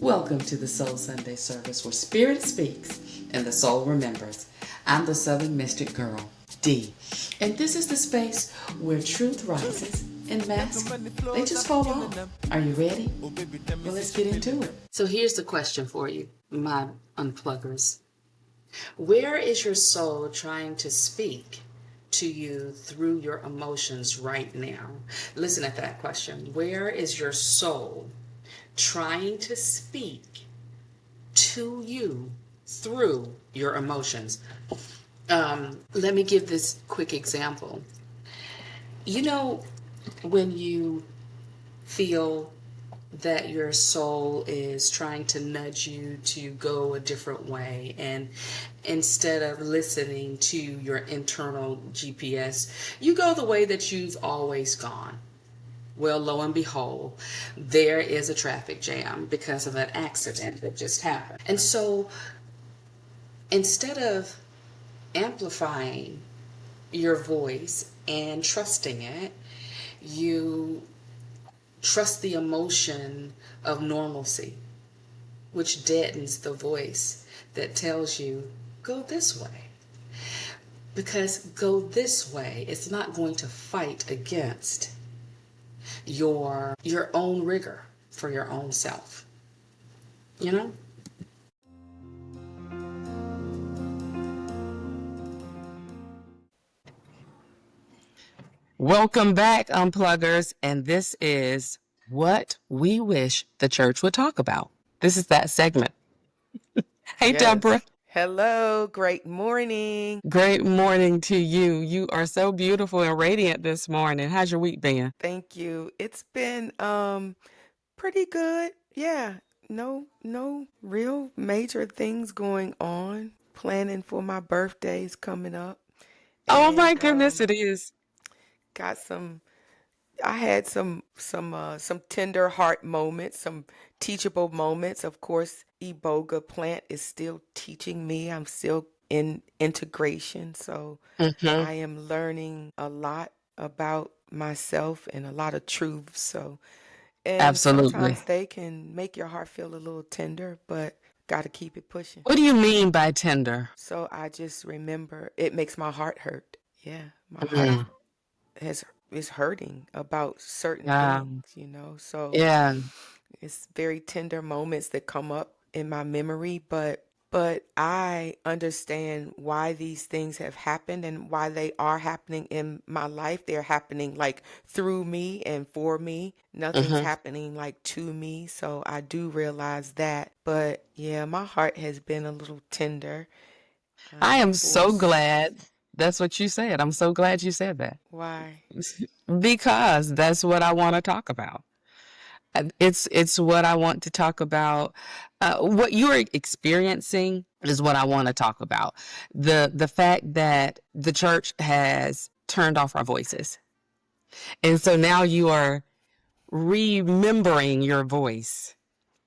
Welcome to the Soul Sunday service where Spirit speaks and the soul remembers. I'm the Southern Mystic Girl, D. And this is the space where truth rises and masks, they just fall off. Are you ready? Well, let's get into it. So here's the question for you, my unpluggers. Where is your soul trying to speak to you through your emotions right now? Listen at that question. Where is your soul trying to speak to you through your emotions? Let me give this quick example. You know, when you feel that your soul is trying to nudge you to go a different way, and instead of listening to your internal GPS, you go the way that you've always gone. Well, lo and behold, there is a traffic jam because of an accident that just happened. And so instead of amplifying your voice and trusting it, you trust the emotion of normalcy, which deadens the voice that tells you, go this way. Because go this way is not going to fight against your own rigor for your own self. You know? Welcome back, Unpluggers. And this is what we wish the church would talk about. This is that segment. Hey, Deborah. Yes. Hello. Great morning. Great morning to you. You are so beautiful and radiant this morning. How's your week been? Thank you. It's been pretty good. Yeah. No real major things going on. Planning for my birthdays coming up. Oh And my goodness, it is. got some I had some tender heart moments, some teachable moments. Of course, Iboga plant is still teaching me. I'm still in integration, so Mm-hmm. I am learning a lot about myself and a lot of truths. And Absolutely. sometimes they can make your heart feel a little tender, but got to keep it pushing. What do you mean by tender? So I just remember it makes my heart hurt. Yeah, my heart Mm. has is hurting about certain Yeah. things. So Yeah. it's very tender moments that come up in my memory, but I understand why these things have happened and why they are happening in my life. They're happening like through me and for me. Nothing's Mm-hmm. happening like to me, so I do realize that. But yeah, my heart has been a little tender I am for so glad that's what you said. I'm so glad you said that why. because that's what I want to talk about. It's what I want to talk about. What you're experiencing is what I want to talk about. The fact that the church has turned off our voices, and so now you are remembering your voice.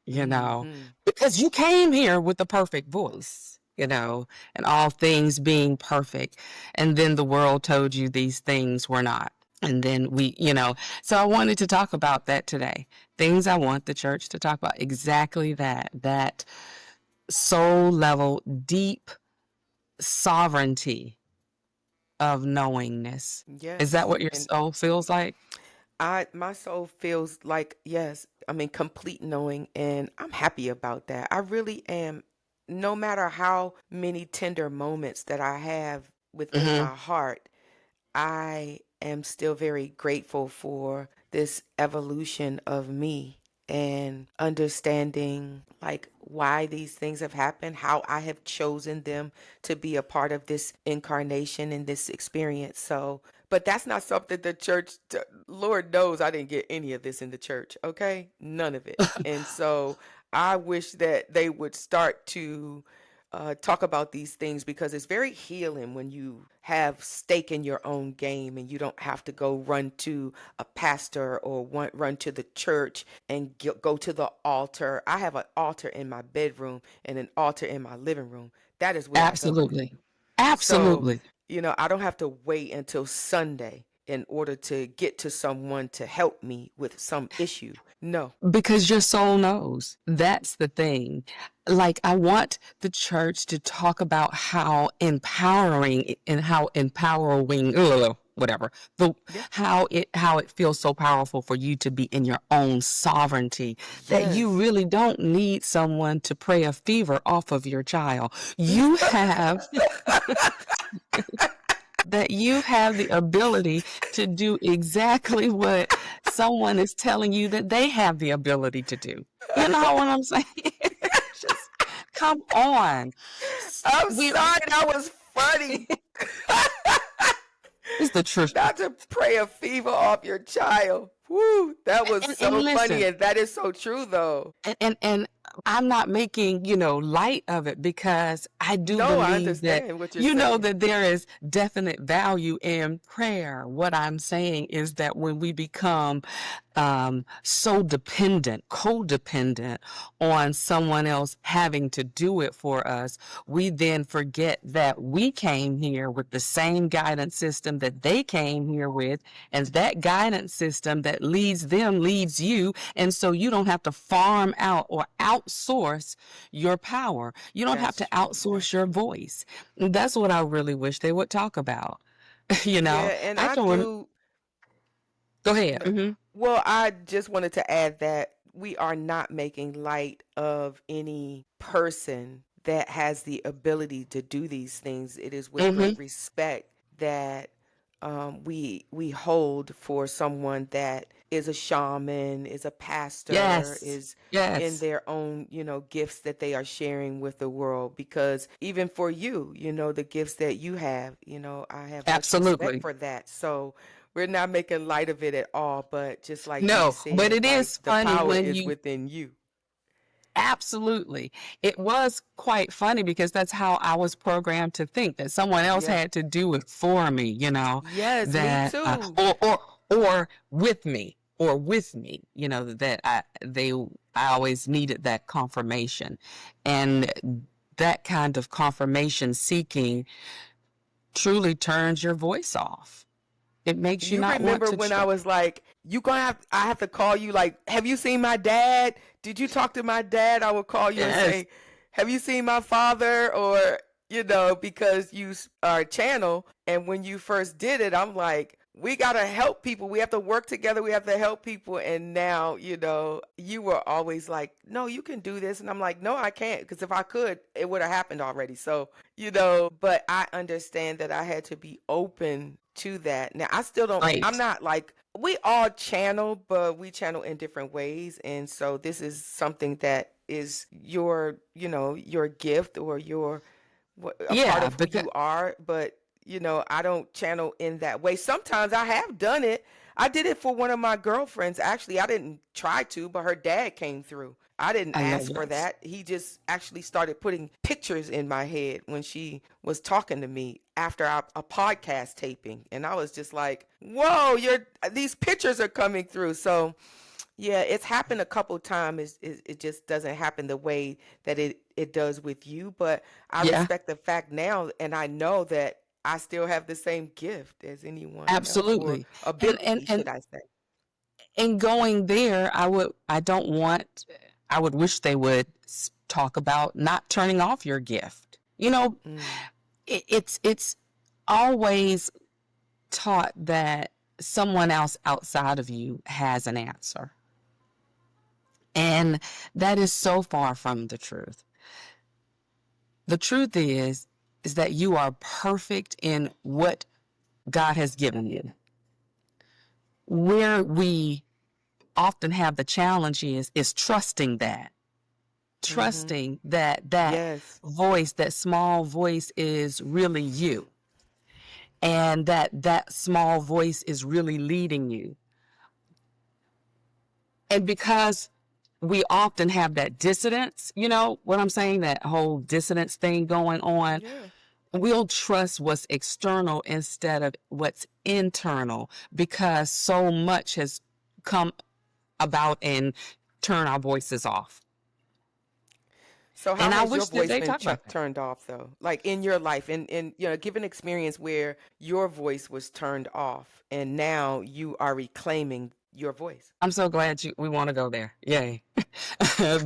Hmm. Because you came here with the perfect voice. And all things being perfect, and then the world told you these things were not. And then so I wanted to talk about that today. Things I want the church to talk about, exactly that soul level, deep sovereignty of knowingness. Is that Yes. what your And soul feels like? my soul feels like, yes, I mean, complete knowing, and I'm happy about that. I really am. No matter how many tender moments that I have within Mm-hmm. my heart, I am still very grateful for this evolution of me and understanding like why these things have happened, how I have chosen them to be a part of this incarnation and this experience. So, but that's not something the church, Lord knows I didn't get any of this in the church, okay? None of it. And so I wish that they would start to talk about these things because it's very healing when you have stake in your own game and you don't have to go run to a pastor or run to the church and go to the altar. I have an altar in my bedroom and an altar in my living room. That is where I go. Absolutely. So, Absolutely. I don't have to wait until Sunday in order to get to someone to help me with some issue. No. Because your soul knows. That's the thing. Like, I want the church to talk about how empowering and how empowering, whatever, the Yeah. how it feels so powerful for you to be in your own sovereignty, that you Yes. really don't need someone to pray a fever off of your child. You have that you have the ability to do exactly what someone is telling you that they have the ability to do. You know what I'm saying? Just come on. I'm We sorry, that was funny. It's the truth. Not to pray a fever off your child. Woo, that was And so funny, listen, and that is so true, though. and I'm not making, light of it, because I do No, I believe that, understand what you're saying. that there is definite value in prayer. What I'm saying is that when we become so codependent on someone else having to do it for us, we then forget that we came here with the same guidance system that they came here with, and that guidance system that leads them leads you. And so you don't have to farm out or outsource your power. You don't have That's to true. outsource That's your true. voice. That's what I really wish they would talk about. you Yeah, know, and I I can rem- do. Go ahead. No. Well, I just wanted to add that we are not making light of any person that has the ability to do these things. It is with Hmm. great respect that we hold for someone that is a shaman, is a pastor, Yes. is in Yes. their own, gifts that they are sharing with the world. Because even for you, the gifts that you have, I have much respect Absolutely. for that. So we're not making light of it at all, but just like Dee No, but said, it like is the funny power when is you within you. absolutely. It was quite funny because that's how I was programmed to think, that someone else Yeah. had to do it for me, Yes, me that too. or with me, that I always needed that confirmation. And that kind of confirmation seeking truly turns your voice off. It makes you You not want remember to when I try. was like, I have to call you like, have you seen my dad? Did you talk to my dad? I would call you and Yes. say, have you seen my father? Or, because our channel. And when you first did it, I'm like, we got to help people. We have to work together. We have to help people. And now, you were always like, no, you can do this. And I'm like, no, I can't. Because if I could, it would have happened already. So, but I understand that I had to be open to that. Now, I still don't, I'm Right. not like, we all channel, but we channel in different ways. And so this is something that is your gift or a part Yeah, of who because you are. But, I don't channel in that way. Sometimes I have done it. I did it for one of my girlfriends. Actually, I didn't try to, but her dad came through. I didn't I love ask for this. that. He just actually started putting pictures in my head when she was talking to me after a podcast taping. And I was just like, whoa, these pictures are coming through. So, yeah, it's happened a couple times. It just doesn't happen the way that it does with you. But I Yeah, respect the fact now, and I know that I still have the same gift as anyone else, or absolutely. And ability, and should I say. and going there, I would wish they would talk about not turning off your gift. Mm, It's always taught that someone else outside of you has an answer. And that is so far from the truth. The truth is that you are perfect in what God has given you. Where we often have the challenge is mm-hmm. trusting that Yes. voice, that small voice, is really you, and that small voice is really leading you. And because we often have that dissonance, what I'm saying, that whole dissonance thing going on, Yeah. we'll trust what's external instead of what's internal, because so much has come about and turn our voices off. So how And I has your wish that voice they been talk about that. turned off though? Like in your life, and give an experience where your voice was turned off and now you are reclaiming your voice. I'm so glad we want to go there. Yay.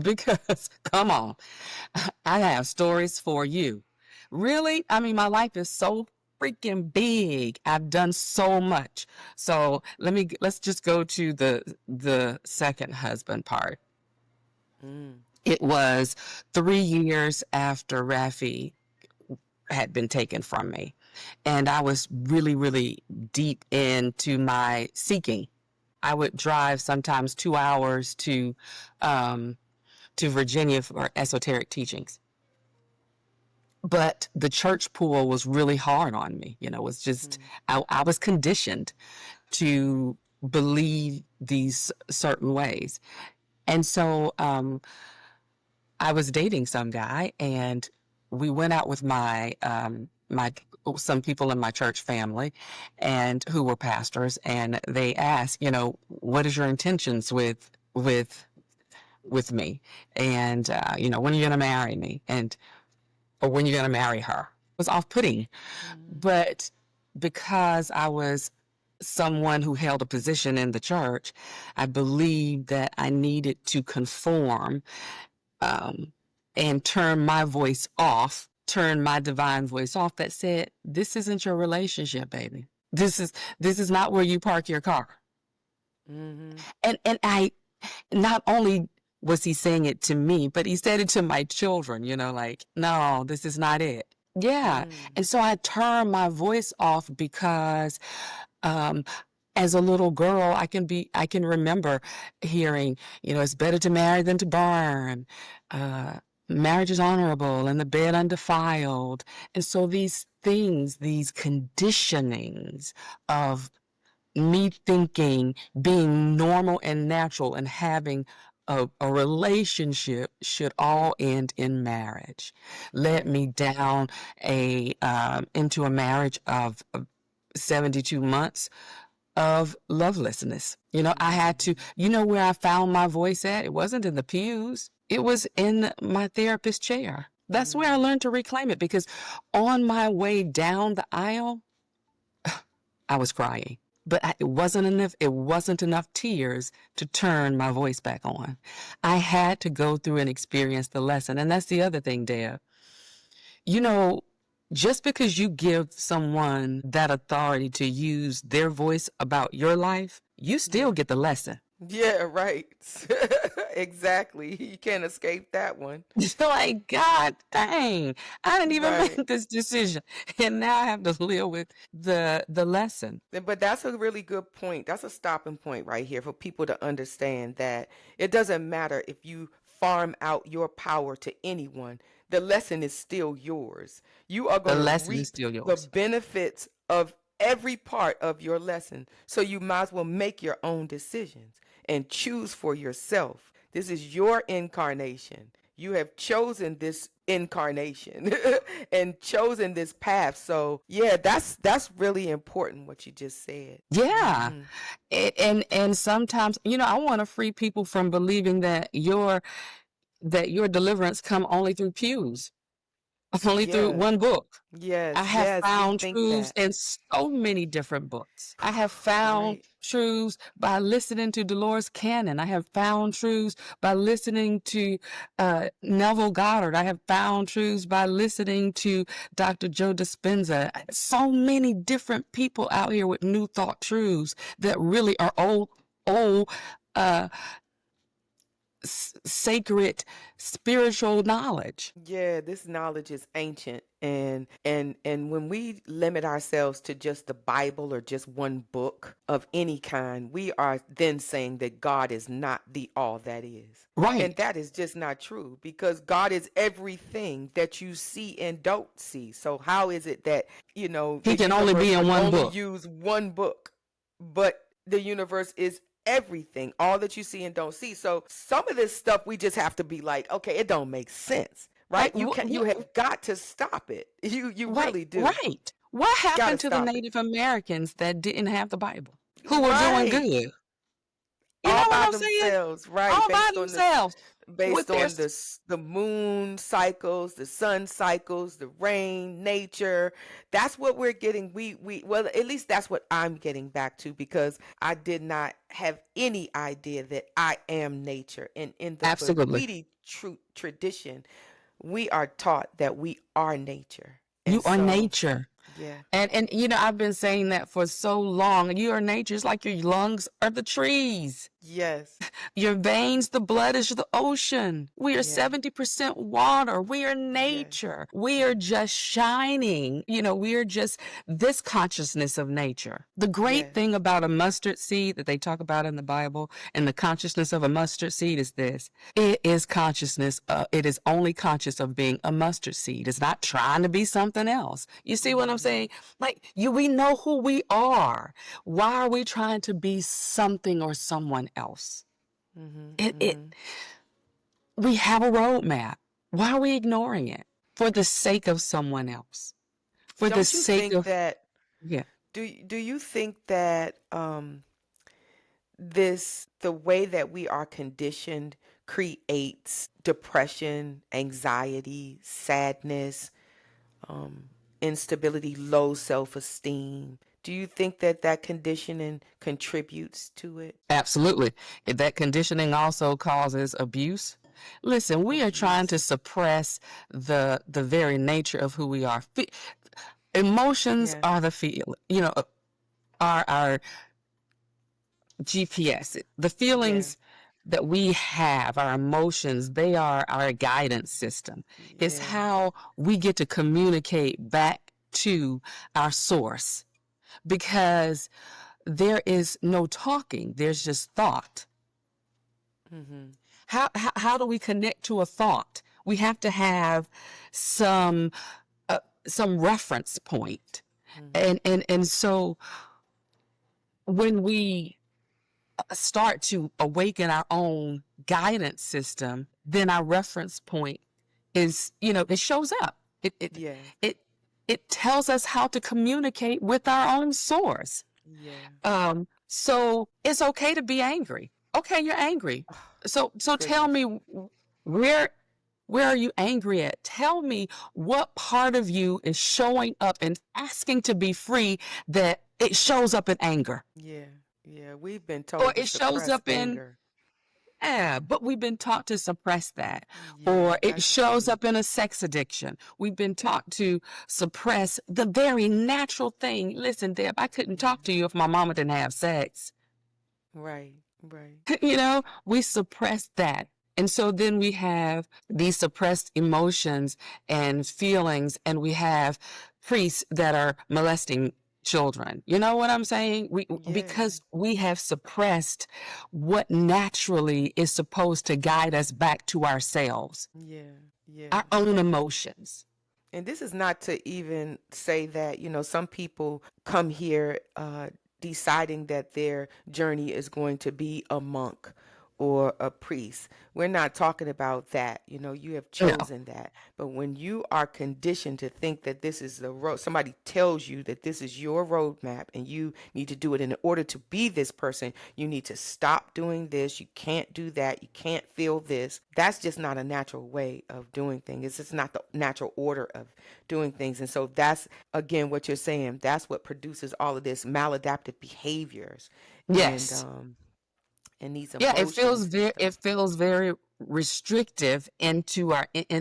Because come on, I have stories for you. Really? I mean, my life is so freaking big. I've done so much. So let's just go to the second husband part. Mm. It was 3 years after Rafi had been taken from me. And I was really, really deep into my seeking. I would drive sometimes 2 hours to Virginia for esoteric teachings. But the church pool was really hard on me. You know, it was just, I was conditioned to believe these certain ways. And so I was dating some guy, and we went out with my some people in my church family, and who were pastors, and they asked, you know, what is your intentions with me, and you know, when are you going to marry me, and or when you're going to marry her. It was off-putting, but because I was someone who held a position in the church, I believed that I needed to conform um, and turn my voice off, turn my divine voice off that said, this isn't your relationship, baby. This is not where you park your car. Mm-hmm. And I not only was he saying it to me, but he said it to my children, you know, like, no, this is not it. Yeah. And so I turned my voice off because um, as a little girl, I can remember hearing, you know, it's better to marry than to burn. Marriage is honorable and the bed undefiled. And so these things, these conditionings of me thinking being normal and natural and having a relationship should all end in marriage led me down a into a marriage of 72 months of lovelessness. You know, I had to, you know, where I found my voice at? It wasn't in the pews. It was in my therapist chair. That's where I learned to reclaim it, because on my way down the aisle, I was crying. But it wasn't enough. It wasn't enough tears to turn my voice back on. I had to go through and experience the lesson. And that's the other thing, Deb. You know, just because you give someone that authority to use their voice about your life, you still get the lesson. Yeah, right. Exactly. You can't escape that one. You're like, God dang, I didn't even Right. make this decision. And now I have to live with the lesson. But that's a really good point. That's a stopping point right here for people to understand that it doesn't matter if you farm out your power to anyone, the lesson is still yours. You are The going to lesson is reap still the yours. benefits of every part of your lesson. So you might as well make your own decisions and choose for yourself. This is your incarnation. You have chosen this incarnation and chosen this path. So yeah, that's really important what you just said. Yeah. And sometimes, you know, I want to free people from believing that your deliverance come only through pews, only through Yes, one book. I yes, have yes. We found think truths that. in so many different books. I have found Right. truths by listening to Dolores Cannon. I have found truths by listening to Neville Goddard. I have found truths by listening to Dr. Joe Dispenza. So many different people out here with new thought truths that really are old, uh, sacred spiritual knowledge. Yeah, this knowledge is ancient, and when we limit ourselves to just the Bible or just one book of any kind, we are then saying that God is not the all that is. And Right. that is just not true, because God is everything that you see and don't see. So how is it that, He the can only be universe in would one only book. use one book, but the universe is everything, all that you see and don't see. So some of this stuff we just have to be like, okay, it don't make sense, Right. right? You have got to stop it. You Right, really do. right. What Got to happened to the stop it. Native Americans that didn't have the Bible, who were doing Right. good? You know All what by I'm saying? themselves, right? All by Based on this themselves. with based their on the moon cycles, the sun cycles, the rain, nature. That's what we're getting. We well, at least that's what I'm getting back to, because I did not have any idea that I am nature. And in the absolutely. Berean true tradition, we are taught that we are nature. And You are so, nature. yeah. And I've been saying that for so long. You are nature. It's like your lungs are the trees. Yes. Your veins, the blood is the ocean. We are Yeah. 70% water. We are Yes. nature. We are just shining. We are just this consciousness of nature. The great Yes. thing about a mustard seed that they talk about in the Bible and the consciousness of a mustard seed is this. It is consciousness. It is only conscious of being a mustard seed. It's not trying to be something else. You see what I'm saying? Like we know who we are. Why are we trying to be something or someone else? Mm-hmm. We have a roadmap. Why are we ignoring it? For the sake of someone else. For the Don't you sake think of, that yeah, do you think that the way that we are conditioned creates depression, anxiety, sadness, um, instability, low self-esteem? Do you think that that conditioning contributes to it? absolutely. If that conditioning also causes abuse. Listen, we are trying to Abuse. suppress the very nature of who we are. Emotions Yeah. are the feel, are our GPS. The Yeah. feelings that we have, our emotions, they are our guidance system. It's Yeah. how we get to communicate back to our source, because there is no talking, there's just thought. Mm-hmm. How do we connect to a thought? We have to have some some reference point. Mm-hmm. And so when we start to awaken our own guidance system, then our reference point is, it shows up. It it Yeah. it it tells us how to communicate with our own source. Yeah. So it's okay to be angry. Okay, you're angry. So tell Goodness. me, where where are you angry at? Tell me what part of you is showing up and asking to be free, that it shows up in anger, Yeah. Yeah. We've been or told to it shows suppress up in, anger. yeah, but we've been taught to suppress that. Yeah, Or it that's shows true. up in a sex addiction. We've been taught to suppress the very natural thing. Listen, Deb, I couldn't Yeah. talk to you if my mama didn't have sex. Right. Right. We suppress that. And so then we have these suppressed emotions and feelings, and we have priests that are molesting children. You know what I'm saying? Yeah. Because we have suppressed what naturally is supposed to guide us back to ourselves, Yeah. Yeah. our own emotions. And this is not to even say that, some people come here deciding that their journey is going to be a monk or a priest. We're not talking about that. You have No. chosen that. But when you are conditioned to think that this is the road, somebody tells you that this is your roadmap and you need to do it in order to be this person, you need to stop doing this. You can't do that. You can't feel this. That's just not a natural way of doing things. It's just not the natural order of doing things. And so that's, again, what you're saying. That's what produces all of this maladaptive behaviors and, Yes. um, and these Yeah, emotions and stuff. it feels very restrictive into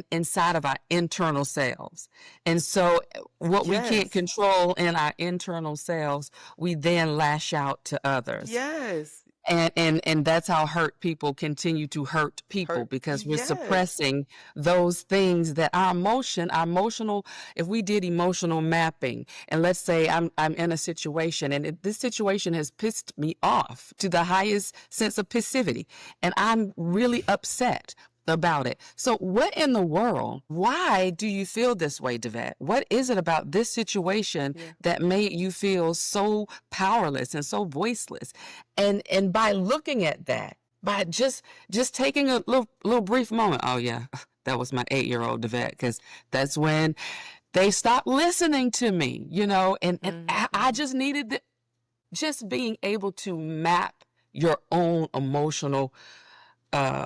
inside of our internal selves. And so what we can't Yes. control in our internal selves, we then lash out to others. Yes. And that's how hurt people continue to hurt people, Hurt. because we're Yes. suppressing those things that our emotional, if we did emotional mapping, and let's say I'm in a situation, and this situation has pissed me off to the highest sense of passivity, and I'm really upset about it. So what in the world, why do you feel this way, Devette? What is it about this situation Yeah. that made you feel so powerless and so voiceless? And by looking at that, by just taking a little brief moment, oh yeah, that was my 8-year-old Devette, because that's when they stopped listening to me, and I Mm-hmm. just just being able to map your own emotional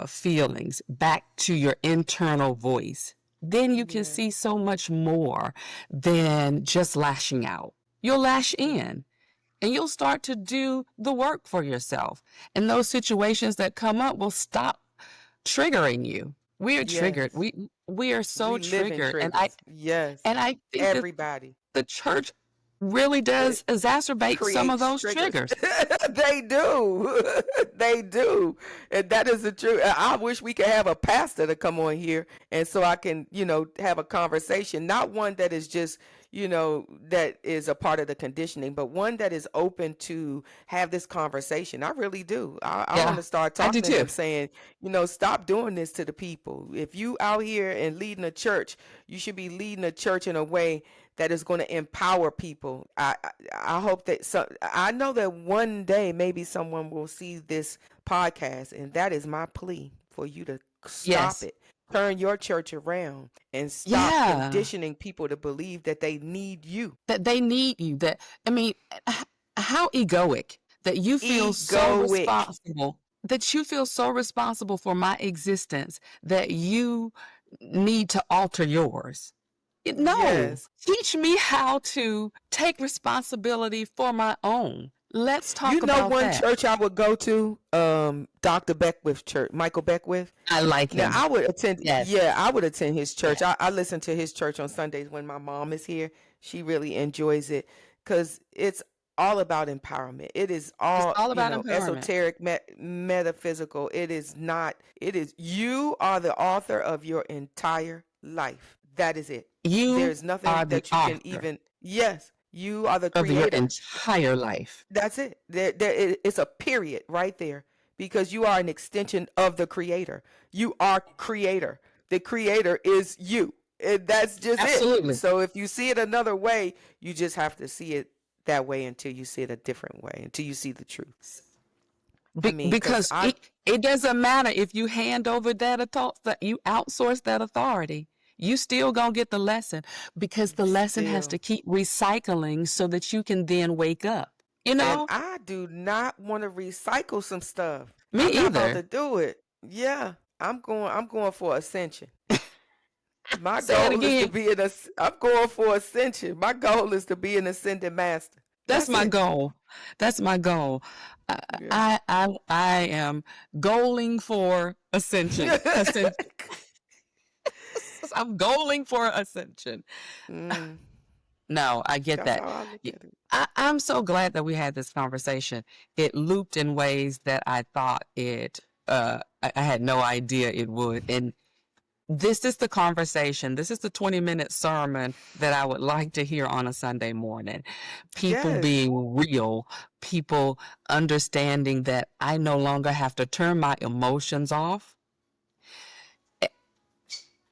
feelings back to your internal voice, then you can Yeah. see so much more than just lashing out. You'll lash in and you'll start to do the work for yourself. And those situations that come up will stop triggering you. We are triggered. Yes. We are so We live in triggered. And I triggers. Yes. and I think that Everybody. the church really It does exacerbate some of creates those triggers. triggers. They do. They do. And that is the truth. I wish we could have a pastor to come on here and so I can, have a conversation, not one that is just, that is a part of the conditioning, but one that is open to have this conversation. I really do. I want Yeah, to start I do talking to too. them saying, stop doing this to the people. If you out here and leading a church, you should be leading a church in a way that is going to empower people. I hope that I know that one day maybe someone will see this podcast, and that is my plea for you to stop Yes. it. Turn your church around and stop Yeah. conditioning people to believe that they need you. That they need you. That, I mean, how egoic that you feel so Egoic. responsible, that you feel so responsible for my existence that you need to alter yours. No, Yes. teach me how to take responsibility for my own. Let's You talk know about one that. church I would go to? Dr. Beckwith Church, Michael Beckwith. I like Now him. I would attend, Yes. yeah, I would attend his church. Yes. I listen to his church on Sundays when my mom is here. She really enjoys it because it's all about empowerment. It is It's all, all about empowerment. esoteric, metaphysical. It is not, it is, you are the author of your entire life. That is it. You There's nothing are the that you can author even, yes, you are the of your creator. entire life. That's it. It's a period right there because you are an extension of the creator. You are creator. The creator is you. And that's just it. Absolutely. So if you see it another way, you just have to see it that way until you see it a different way, until you see the truth. I mean, because Because it doesn't matter if you hand over that authority, that you outsource that authority, you still gonna get the lesson because the lesson has to still, keep recycling so that you can then wake up. You and know, I do not want to recycle some stuff. me I'm not about either. to do it. Yeah, I'm going for ascension. My Say it goal is to again. be I'm going for ascension. My goal is to be an ascended master. That's That's my it. goal. That's my goal. Yeah. I am goaling for ascension. Ascension. I'm goaling for ascension. Mm, No, I get that's that. how I look at it. I'm so glad that we had this conversation. It looped in ways that I thought I had no idea it would. And this is the conversation. This is the 20-minute sermon that I would like to hear on a Sunday morning. People Yes. being real, people understanding that I no longer have to turn my emotions off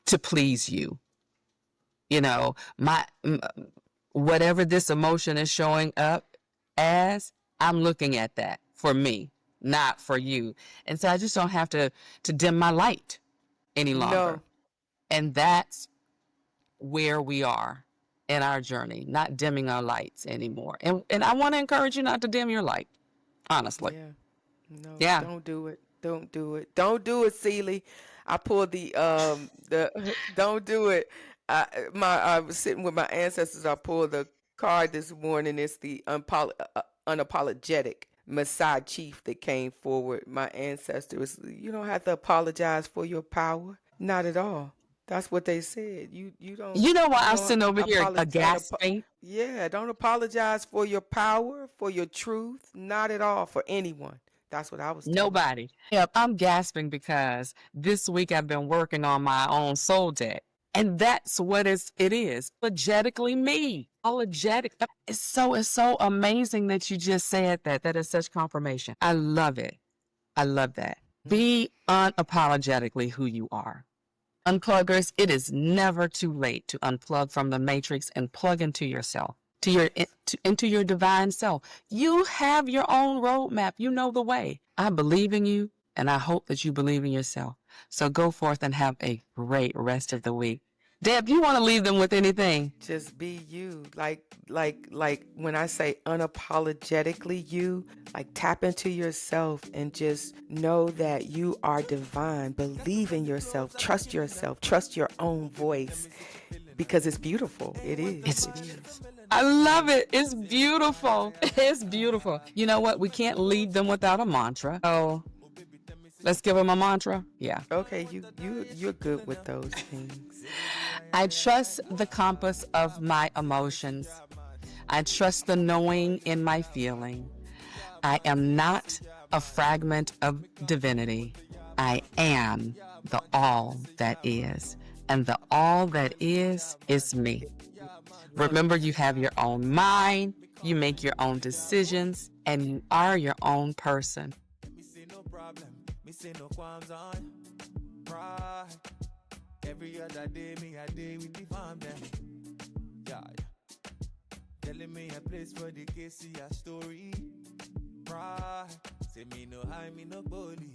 to please you. You know, whatever this emotion is showing up as, I'm looking at that for me, not for you. And so I just don't have to dim my light any longer. No. And that's where we are in our journey, not dimming our lights anymore. And I want to encourage you not to dim your light, honestly. Yeah. No. Yeah. Don't do it. Don't do it. Don't do it, Seeley. I pulled the don't do it. I was sitting with my ancestors. I pulled the card this morning. It's the unapologetic Messiah chief that came forward. My ancestors. You don't have to apologize for your power. Not at all. That's what they said. You don't You know why you I'm don't sitting over here apologize. gasping? Yeah, don't apologize for your power, for your truth. Not at all for anyone. That's what I was told. Nobody. Yep, I'm gasping because this week I've been working on my own soul deck. And that's what it is. Apologetically me. Apologetic. It's so amazing that you just said that. That is such confirmation. I love it. I love that. Be unapologetically who you are. Unpluggers, it is never too late to unplug from the matrix and plug into yourself, into your divine self. You have your own roadmap. You know the way. I believe in you, and I hope that you believe in yourself. So go forth and have a great rest of the week. Deb, you want to leave them with anything? Just be you. Like when I say unapologetically you, like tap into yourself and just know that you are divine. Believe in yourself, trust your own voice because it's beautiful. It is. It's It is. I love it. It's beautiful. It's beautiful. You know what? We can't leave them without a mantra. Oh, let's give them a mantra. Yeah. Okay, you're good with those things. I trust the compass of my emotions. I trust the knowing in my feeling. I am not a fragment of divinity. I am the all that is. And the all that is me. Remember, you have your own mind, you make your own decisions, and you are your own person. Me say no problem, me say no qualms on pride. Every other day, me a day with the farm them. Yeah, yeah. Telling me a place for the case, see a story. Pride. Say me no high, me no bully.